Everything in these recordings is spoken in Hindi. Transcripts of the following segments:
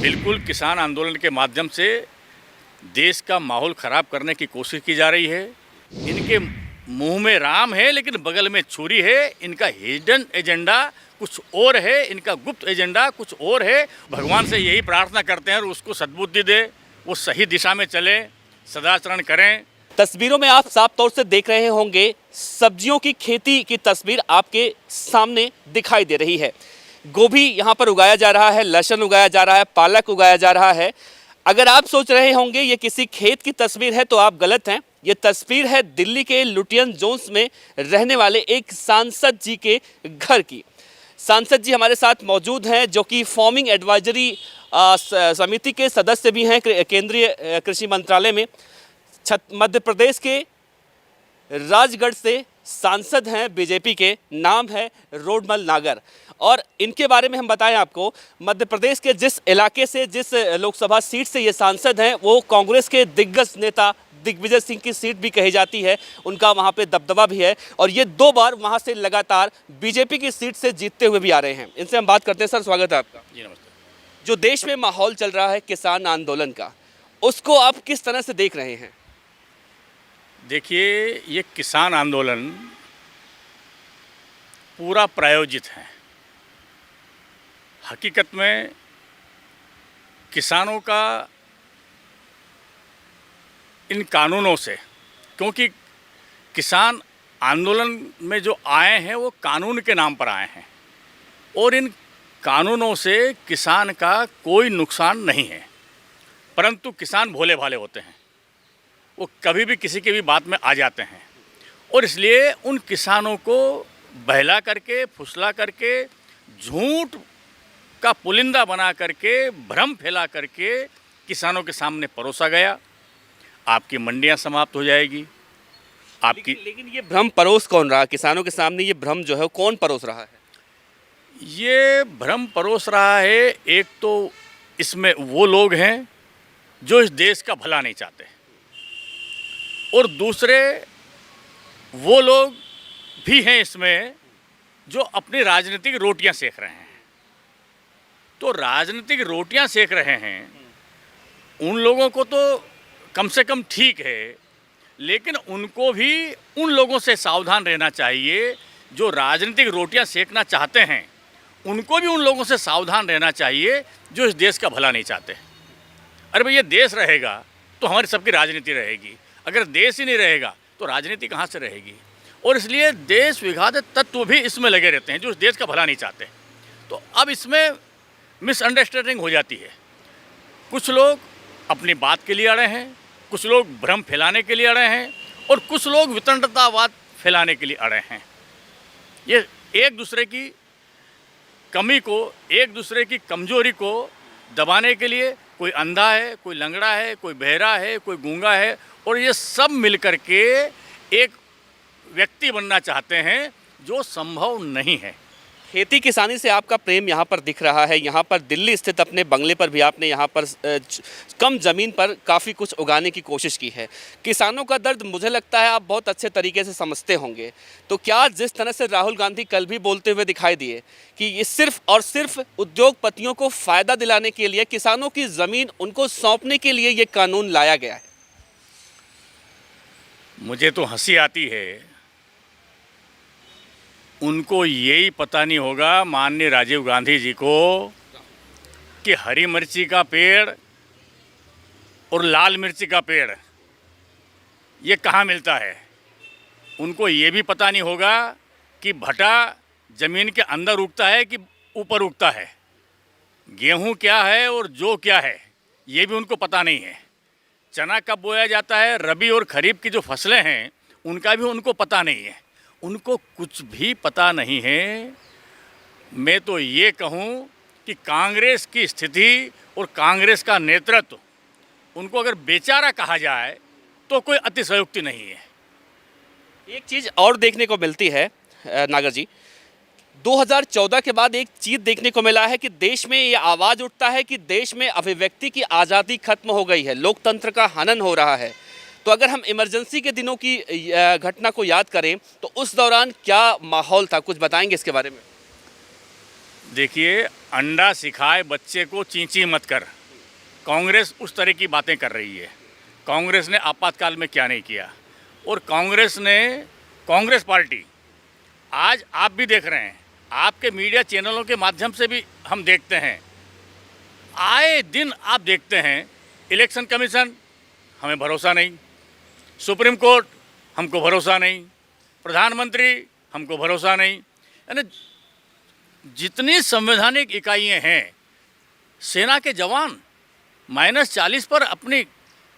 बिल्कुल किसान आंदोलन के माध्यम से देश का माहौल ख़राब करने की कोशिश की जा रही है। इनके मुंह में राम है लेकिन बगल में छुरी है। इनका हिडन एजेंडा कुछ और है, इनका गुप्त एजेंडा कुछ और है। भगवान से यही प्रार्थना करते हैं और उसको सद्बुद्धि दे, वो सही दिशा में चले, सदाचरण करें। तस्वीरों में आप साफ तौर से देख रहे होंगे, सब्जियों की खेती की तस्वीर आपके सामने दिखाई दे रही है। गोभी यहाँ पर उगाया जा रहा है, लहसुन उगाया जा रहा है, पालक उगाया जा रहा है। अगर आप सोच रहे होंगे ये किसी खेत की तस्वीर है तो आप गलत हैं। ये तस्वीर है दिल्ली के लुटियन जोन्स में रहने वाले एक सांसद जी के घर की। सांसद जी हमारे साथ मौजूद हैं, जो कि फार्मिंग एडवाइजरी समिति के सदस्य भी हैं केंद्रीय कृषि मंत्रालय में। मध्य प्रदेश के राजगढ़ से सांसद हैं बीजेपी के, नाम है रोडमल नागर। और इनके बारे में हम बताएं आपको, मध्य प्रदेश के जिस इलाके से, जिस लोकसभा सीट से ये सांसद हैं, वो कांग्रेस के दिग्गज नेता दिग्विजय सिंह की सीट भी कही जाती है। उनका वहाँ पे दबदबा भी है और ये 2 बार वहाँ से लगातार बीजेपी की सीट से जीतते हुए भी आ रहे हैं। इनसे हम बात करते हैं। सर, स्वागत है आपका। जी नमस्ते। जो देश में माहौल चल रहा है किसान आंदोलन का, उसको आप किस तरह से देख रहे हैं? देखिए, ये किसान आंदोलन पूरा प्रायोजित है। हकीकत में किसानों का इन कानूनों से, क्योंकि किसान आंदोलन में जो आए हैं वो कानून के नाम पर आए हैं और इन कानूनों से किसान का कोई नुकसान नहीं है। परंतु किसान भोले भाले होते हैं, वो कभी भी किसी की भी बात में आ जाते हैं और इसलिए उन किसानों को बहला करके, फुसला करके, झूठ का पुलिंदा बना करके, भ्रम फैला करके किसानों के सामने परोसा गया। आपकी मंडियां समाप्त हो जाएगी, आपकी। लेकिन ये भ्रम परोस कौन रहा? किसानों के सामने ये भ्रम जो है कौन परोस रहा है? ये भ्रम परोस रहा है, एक तो इसमें वो लोग हैं जो इस देश का भला नहीं चाहते और दूसरे वो लोग भी हैं इसमें जो अपनी राजनीतिक रोटियां सेक रहे हैं। तो राजनीतिक रोटियां सेक रहे हैं उन लोगों को तो कम से कम ठीक है, लेकिन उनको भी उन लोगों से सावधान रहना चाहिए जो राजनीतिक रोटियां सेकना चाहते हैं। उनको भी उन लोगों से सावधान रहना चाहिए जो इस देश का भला नहीं चाहते। अरे भैया, देश रहेगा तो हमारी सबकी राजनीति रहेगी, अगर देश ही नहीं रहेगा तो राजनीति कहाँ से रहेगी? और इसलिए देश विघातक तत्व भी इसमें लगे रहते हैं जो इस देश का भला नहीं चाहते। तो अब इसमें मिसअंडरस्टैंडिंग हो जाती है। कुछ लोग अपनी बात के लिए अड़े हैं, कुछ लोग भ्रम फैलाने के लिए अड़े हैं और कुछ लोग वितंडतावाद फैलाने के लिए अड़े हैं। ये एक दूसरे की कमी को, एक दूसरे की कमजोरी को दबाने के लिए, कोई अंधा है, कोई लंगड़ा है, कोई बहरा है, कोई गूंगा है, और ये सब मिलकर के एक व्यक्ति बनना चाहते हैं जो संभव नहीं है। खेती किसानी से आपका प्रेम यहाँ पर दिख रहा है। यहाँ पर दिल्ली स्थित अपने बंगले पर भी आपने यहाँ पर कम ज़मीन पर काफ़ी कुछ उगाने की कोशिश की है। किसानों का दर्द मुझे लगता है आप बहुत अच्छे तरीके से समझते होंगे। तो क्या जिस तरह से राहुल गांधी कल भी बोलते हुए दिखाई दिए कि ये सिर्फ और सिर्फ उद्योगपतियों को फ़ायदा दिलाने के लिए, किसानों की ज़मीन उनको सौंपने के लिए ये कानून लाया गया है? मुझे तो हंसी आती है। उनको यही पता नहीं होगा माननीय राजीव गांधी जी को कि हरी मिर्ची का पेड़ और लाल मिर्ची का पेड़ ये कहाँ मिलता है। उनको ये भी पता नहीं होगा कि भटा ज़मीन के अंदर उगता है कि ऊपर उगता है, गेहूं क्या है और जौ क्या है ये भी उनको पता नहीं है। चना कब बोया जाता है, रबी और खरीफ की जो फसलें हैं उनका भी उनको पता नहीं है। उनको कुछ भी पता नहीं है। मैं तो ये कहूँ कि कांग्रेस की स्थिति और कांग्रेस का नेतृत्व, उनको अगर बेचारा कहा जाए तो कोई अतिशयोक्ति नहीं है। एक चीज़ और देखने को मिलती है नागर जी, 2014 के बाद एक चीज़ देखने को मिला है कि देश में ये आवाज़ उठता है कि देश में अभिव्यक्ति की आज़ादी खत्म हो गई है, लोकतंत्र का हनन हो रहा है। तो अगर हम इमरजेंसी के दिनों की घटना को याद करें तो उस दौरान क्या माहौल था, कुछ बताएंगे इसके बारे में? देखिए, अंडा सिखाए बच्चे को चींची मत कर। कांग्रेस उस तरह की बातें कर रही है। कांग्रेस ने आपातकाल में क्या नहीं किया, और कांग्रेस पार्टी आज आप भी देख रहे हैं, आपके मीडिया चैनलों के माध्यम से भी हम देखते हैं, आए दिन आप देखते हैं, इलेक्शन कमीशन हमें भरोसा नहीं, सुप्रीम कोर्ट हमको भरोसा नहीं, प्रधानमंत्री हमको भरोसा नहीं। यानी जितनी संवैधानिक इकाइयां हैं, सेना के जवान -40 पर अपनी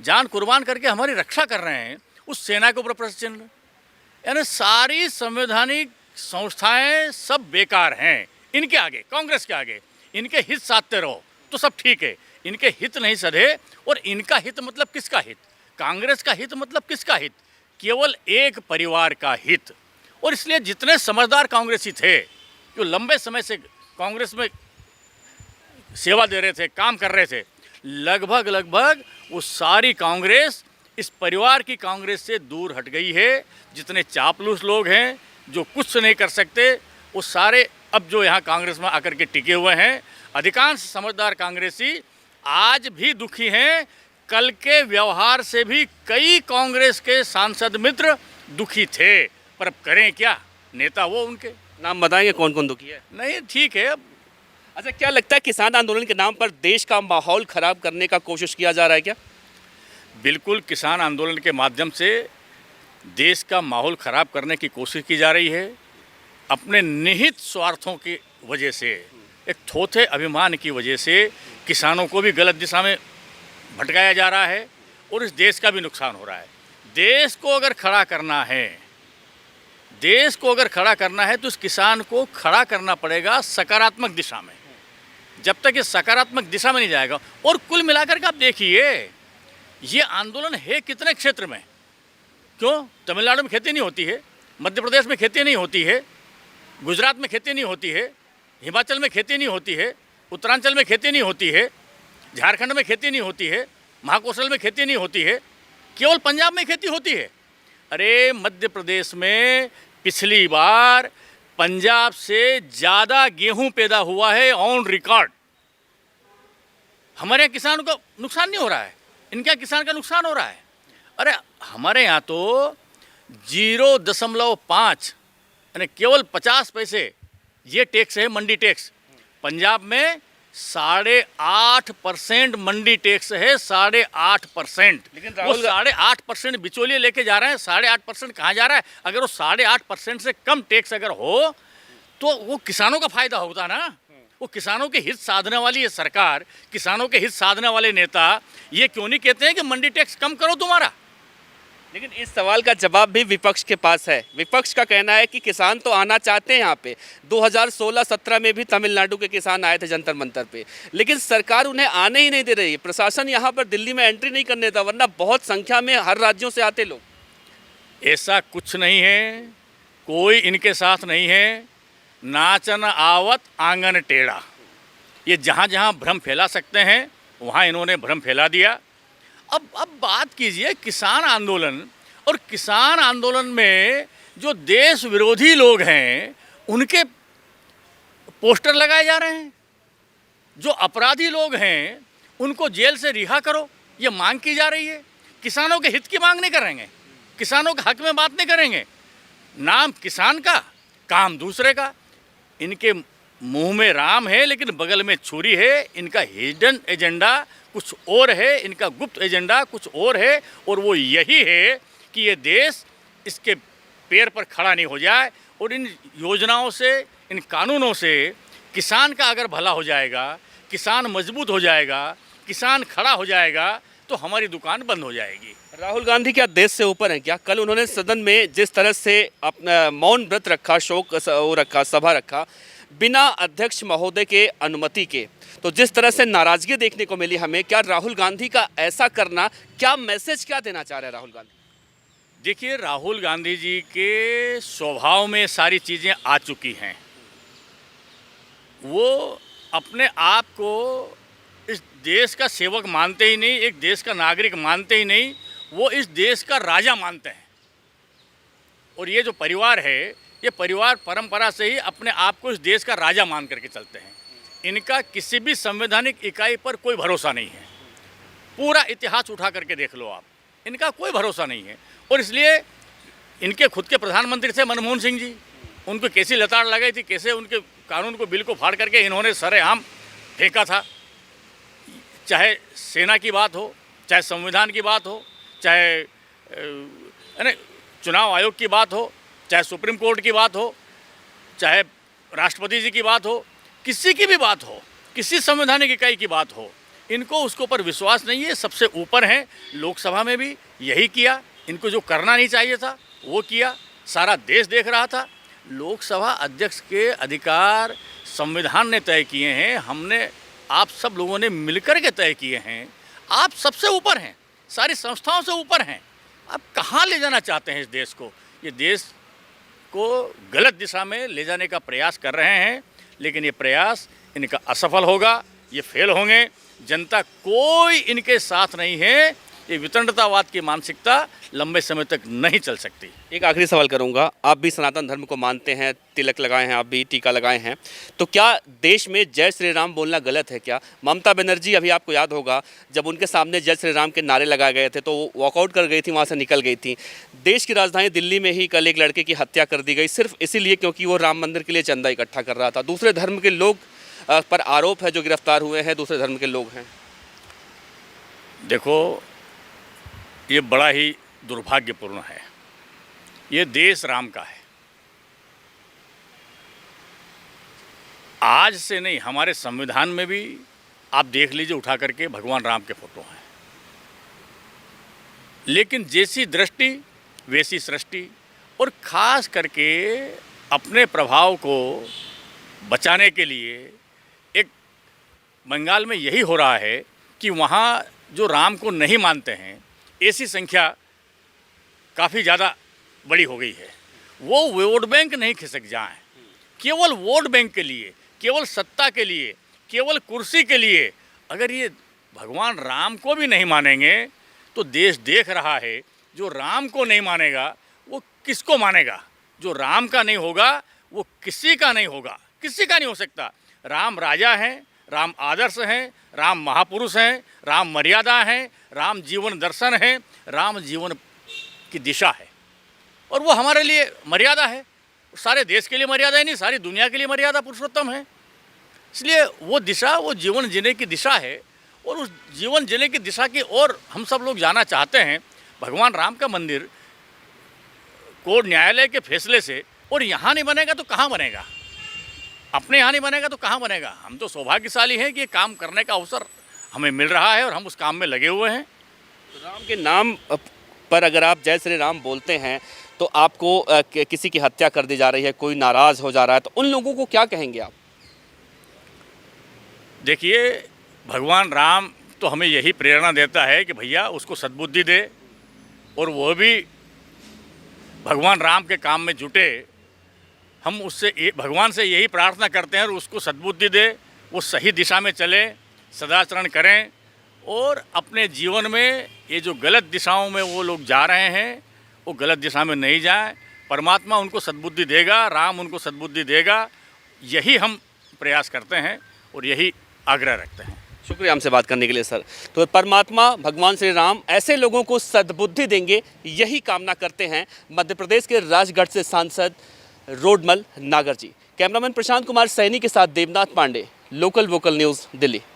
जान कुर्बान करके हमारी रक्षा कर रहे हैं, उस सेना के ऊपर प्रश्न चिन्ह। यानी सारी संवैधानिक संस्थाएं सब बेकार हैं इनके आगे, कांग्रेस के आगे। इनके हित साधते रहो तो सब ठीक है, इनके हित नहीं सधे। और इनका हित मतलब किसका हित? कांग्रेस का हित मतलब किसका हित? केवल एक परिवार का हित। और इसलिए जितने समझदार कांग्रेसी थे, जो लंबे समय से कांग्रेस में सेवा दे रहे थे, काम कर रहे थे, लगभग वो सारी कांग्रेस इस परिवार की कांग्रेस से दूर हट गई है। जितने चापलूस लोग हैं, जो कुछ नहीं कर सकते, वो सारे अब जो यहाँ कांग्रेस में आकर के टिके हुए हैं। अधिकांश समझदार कांग्रेसी आज भी दुखी हैं। कल के व्यवहार से भी कई कांग्रेस के सांसद मित्र दुखी थे, पर अब करें क्या? नेता वो उनके नाम बताएंगे कौन कौन दुखी है? नहीं, ठीक है। अब अच्छा, क्या लगता है किसान आंदोलन के नाम पर देश का माहौल खराब करने का कोशिश किया जा रहा है क्या? बिल्कुल, किसान आंदोलन के माध्यम से देश का माहौल ख़राब करने की कोशिश की जा रही है। अपने निहित स्वार्थों की वजह से, एक थोथे अभिमान की वजह से किसानों को भी गलत दिशा में भटकाया जा रहा है, और इस देश का भी नुकसान हो रहा है। देश को अगर खड़ा करना है तो इस किसान को खड़ा करना पड़ेगा सकारात्मक दिशा में। जब तक ये सकारात्मक दिशा में नहीं जाएगा, और कुल मिलाकर के आप देखिए, ये आंदोलन है कितने क्षेत्र में? क्यों? तमिलनाडु में खेती नहीं होती है, मध्य प्रदेश में खेती नहीं होती है, गुजरात में खेती नहीं होती है, हिमाचल में खेती नहीं होती है, उत्तरांचल में खेती नहीं होती है, झारखंड में खेती नहीं होती है, महाकौशल में खेती नहीं होती है, केवल पंजाब में खेती होती है। अरे, मध्य प्रदेश में पिछली बार पंजाब से ज़्यादा गेहूं पैदा हुआ है ऑन रिकॉर्ड। हमारे यहाँ किसानों का नुकसान नहीं हो रहा है, इनके यहाँ किसान का नुकसान हो रहा है। अरे, हमारे यहाँ तो 0.5 यानी केवल 50 पैसे ये टैक्स है, मंडी टैक्स। पंजाब में 8.5% मंडी टैक्स है, 8.5%। लेकिन वो 8.5% बिचौलिए लेके जा रहे हैं। 8.5% कहाँ जा रहा है? अगर वो 8.5% से कम टैक्स अगर हो तो वो किसानों का फायदा होता ना। वो किसानों के हित साधने वाली ये सरकार, किसानों के हित साधने वाले नेता ये क्यों नहीं कहते हैं कि मंडी टैक्स कम करो तुम्हारा? लेकिन इस सवाल का जवाब भी विपक्ष के पास है। विपक्ष का कहना है कि किसान तो आना चाहते हैं यहाँ पे। 2016-17 में भी तमिलनाडु के किसान आए थे जंतर मंतर पे, लेकिन सरकार उन्हें आने ही नहीं दे रही। प्रशासन यहाँ पर दिल्ली में एंट्री नहीं करने देता, वरना बहुत संख्या में हर राज्यों से आते लोग। ऐसा कुछ नहीं है, कोई इनके साथ नहीं है। नाचन आवत आंगन टेढ़ा, ये जहाँ जहाँ भ्रम फैला सकते हैं वहाँ इन्होंने भ्रम फैला दिया। अब बात कीजिए किसान आंदोलन, और किसान आंदोलन में जो देश विरोधी लोग हैं उनके पोस्टर लगाए जा रहे हैं। जो अपराधी लोग हैं उनको जेल से रिहा करो, ये मांग की जा रही है। किसानों के हित की मांग नहीं करेंगे, किसानों के हक में बात नहीं करेंगे। नाम किसान का, काम दूसरे का। इनके मुंह में राम है लेकिन बगल में छुरी है। इनका हिडन एजेंडा कुछ और है, इनका गुप्त एजेंडा कुछ और है, और वो यही है कि ये देश इसके पैर पर खड़ा नहीं हो जाए। और इन योजनाओं से, इन कानूनों से किसान का अगर भला हो जाएगा, किसान मजबूत हो जाएगा, किसान खड़ा हो जाएगा, तो हमारी दुकान बंद हो जाएगी। राहुल गांधी क्या देश से ऊपर हैं क्या? कल उन्होंने सदन में जिस तरह से अपना मौन व्रत रखा, शोक रखा, सभा रखा, बिना अध्यक्ष महोदय के अनुमति के, तो जिस तरह से नाराजगी देखने को मिली हमें, क्या राहुल गांधी का ऐसा करना, क्या मैसेज क्या देना चाह रहे हैं राहुल गांधी? देखिए, राहुल गांधी जी के स्वभाव में सारी चीज़ें आ चुकी हैं। वो अपने आप को इस देश का सेवक मानते ही नहीं, एक देश का नागरिक मानते ही नहीं, वो इस देश का राजा मानते हैं। और ये जो परिवार है, ये परिवार परंपरा से ही अपने आप को इस देश का राजा मान करके चलते हैं। इनका किसी भी संवैधानिक इकाई पर कोई भरोसा नहीं है। पूरा इतिहास उठा करके देख लो आप, इनका कोई भरोसा नहीं है। और इसलिए इनके खुद के प्रधानमंत्री थे मनमोहन सिंह जी, उनको कैसी लताड़ लगाई थी, कैसे उनके कानून को, बिल को फाड़ करके इन्होंने सरेआम फेंका था। चाहे सेना की बात हो, चाहे संविधान की बात हो, चाहे चुनाव आयोग की बात हो, चाहे सुप्रीम कोर्ट की बात हो, चाहे राष्ट्रपति जी की बात हो, किसी की भी बात हो, किसी संवैधानिक इकाई की बात हो, इनको उसके ऊपर विश्वास नहीं है। सबसे ऊपर हैं। लोकसभा में भी यही किया। इनको जो करना नहीं चाहिए था वो किया। सारा देश देख रहा था। लोकसभा अध्यक्ष के अधिकार संविधान ने तय किए हैं, हमने, आप सब लोगों ने मिलकर के तय किए हैं। आप सबसे ऊपर हैं, सारी संस्थाओं से ऊपर हैं। आप कहाँ ले जाना चाहते हैं इस देश को? ये देश को गलत दिशा में ले जाने का प्रयास कर रहे हैं, लेकिन ये प्रयास इनका असफल होगा, ये फेल होंगे। जनता कोई इनके साथ नहीं है। ये वितंडतावाद की मानसिकता लंबे समय तक नहीं चल सकती। एक आखिरी सवाल करूंगा, आप भी सनातन धर्म को मानते हैं, तिलक लगाए हैं, आप भी टीका लगाए हैं, तो क्या देश में जय श्री राम बोलना गलत है क्या? ममता बनर्जी, अभी आपको याद होगा, जब उनके सामने जय श्री राम के नारे लगाए गए थे तो वो वॉकआउट कर गई थी, वहाँ से निकल गई थी। देश की राजधानी दिल्ली में ही कल एक लड़के की हत्या कर दी गई सिर्फ इसीलिए क्योंकि वो राम मंदिर के लिए चंदा इकट्ठा कर रहा था। दूसरे धर्म के लोग पर आरोप है जो गिरफ्तार हुए हैं, दूसरे धर्म के लोग हैं। देखो, ये बड़ा ही दुर्भाग्यपूर्ण है। ये देश राम का है। आज से नहीं, हमारे संविधान में भी आप देख लीजिए उठा करके भगवान राम के फोटो हैं। लेकिन जैसी दृष्टि वैसी सृष्टि। और ख़ास करके अपने प्रभाव को बचाने के लिए एक बंगाल में यही हो रहा है कि वहाँ जो राम को नहीं मानते हैं, ऐसी संख्या काफ़ी ज़्यादा बड़ी हो गई है। वो वोट बैंक नहीं खिसक जाएं, केवल वोट बैंक के लिए, केवल सत्ता के लिए, केवल कुर्सी के लिए अगर ये भगवान राम को भी नहीं मानेंगे तो देश देख रहा है। जो राम को नहीं मानेगा वो किसको मानेगा? जो राम का नहीं होगा वो किसी का नहीं होगा, किसी का नहीं हो सकता। राम राजा हैं, राम आदर्श हैं, राम महापुरुष हैं, राम मर्यादा हैं, राम जीवन दर्शन है, राम जीवन की दिशा है। और वो हमारे लिए मर्यादा है। सारे देश के लिए मर्यादा ही नहीं, सारी दुनिया के लिए मर्यादा पुरुषोत्तम है। इसलिए वो दिशा, वो जीवन जीने की दिशा है। और उस जीवन जीने की दिशा की ओर हम सब लोग जाना चाहते हैं। भगवान राम का मंदिर कोर्ट न्यायालय के फैसले से, और यहाँ नहीं बनेगा तो कहाँ बनेगा? अपने यहाँ नहीं बनेगा तो कहाँ बनेगा? हम तो सौभाग्यशाली हैं कि ये काम करने का अवसर हमें मिल रहा है और हम उस काम में लगे हुए हैं। राम के नाम पर अगर आप जय श्री राम बोलते हैं तो आपको किसी की हत्या कर दी जा रही है, कोई नाराज़ हो जा रहा है, तो उन लोगों को क्या कहेंगे आप? देखिए, भगवान राम तो हमें यही प्रेरणा देता है कि भैया उसको सद्बुद्धि दे, और वो भी भगवान राम के काम में जुटे। हम उससे भगवान से यही प्रार्थना करते हैं और उसको सद्बुद्धि दे, वो सही दिशा में चले, सदाचरण करें, और अपने जीवन में ये जो गलत दिशाओं में वो लोग जा रहे हैं वो गलत दिशा में नहीं जाएं। परमात्मा उनको सद्बुद्धि देगा, राम उनको सद्बुद्धि देगा। यही हम प्रयास करते हैं और यही आग्रह रखते हैं। शुक्रिया हमसे बात करने के लिए सर। तो परमात्मा भगवान श्री राम ऐसे लोगों को सद्बुद्धि देंगे, यही कामना करते हैं मध्य प्रदेश के राजगढ़ से सांसद रोडमल नागर जी। कैमरामैन प्रशांत कुमार सैनी के साथ Devnath Pandey, local vocal news, Delhi.